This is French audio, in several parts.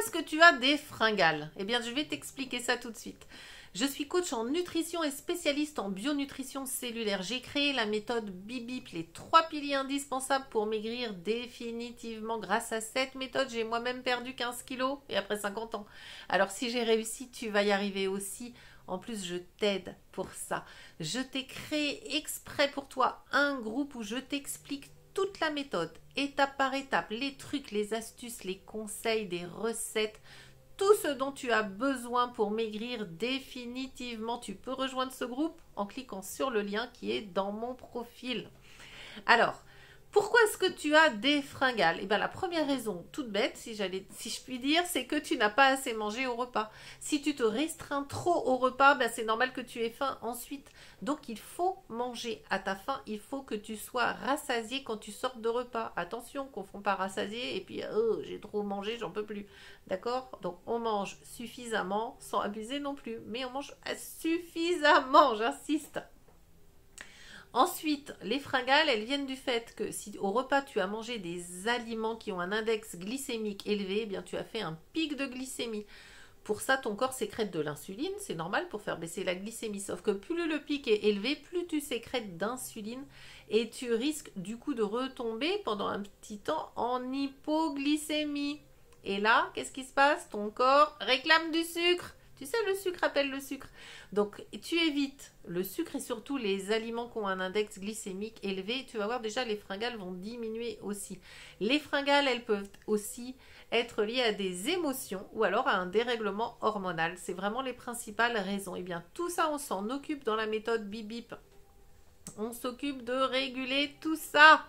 est-ce que tu as des fringales? Eh bien, je vais t'expliquer ça tout de suite. Je suis coach en nutrition et spécialiste en bionutrition cellulaire. J'ai créé la méthode BIBIP, les 3 piliers indispensables pour maigrir définitivement. Grâce à cette méthode, j'ai moi-même perdu 15 kilos et après 50 ans. Alors si j'ai réussi, tu vas y arriver aussi. En plus, je t'aide pour ça. Je t'ai créé exprès pour toi un groupe où je t'explique toute la méthode, étape par étape, les trucs, les astuces, les conseils, des recettes, tout ce dont tu as besoin pour maigrir définitivement. Tu peux rejoindre ce groupe en cliquant sur le lien qui est dans mon profil. Alors, pourquoi est-ce que tu as des fringales? Eh bien, la première raison, toute bête, si je puis dire, c'est que tu n'as pas assez mangé au repas. Si tu te restreins trop au repas, ben c'est normal que tu aies faim ensuite. Donc, il faut manger à ta faim. Il faut que tu sois rassasié quand tu sors de repas. Attention, confond pas rassasié et puis oh, j'ai trop mangé, j'en peux plus. D'accord? Donc, on mange suffisamment, sans abuser non plus. Mais on mange suffisamment, j'insiste. Ensuite, les fringales, elles viennent du fait que si au repas tu as mangé des aliments qui ont un index glycémique élevé, eh bien tu as fait un pic de glycémie. Pour ça, ton corps sécrète de l'insuline, c'est normal pour faire baisser la glycémie. Sauf que plus le pic est élevé, plus tu sécrètes d'insuline et tu risques du coup de retomber pendant un petit temps en hypoglycémie. Et là, qu'est-ce qui se passe? Ton corps réclame du sucre. Tu sais, le sucre appelle le sucre. Donc, tu évites le sucre et surtout les aliments qui ont un index glycémique élevé. Tu vas voir déjà, les fringales vont diminuer aussi. Les fringales, elles peuvent aussi être liées à des émotions ou alors à un dérèglement hormonal. C'est vraiment les principales raisons. Et bien, tout ça, on s'en occupe dans la méthode BIBIP. On s'occupe de réguler tout ça.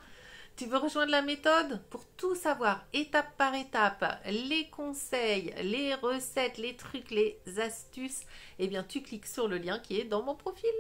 Tu veux rejoindre la méthode? Pour tout savoir, étape par étape, les conseils, les recettes, les trucs, les astuces, eh bien tu cliques sur le lien qui est dans mon profil.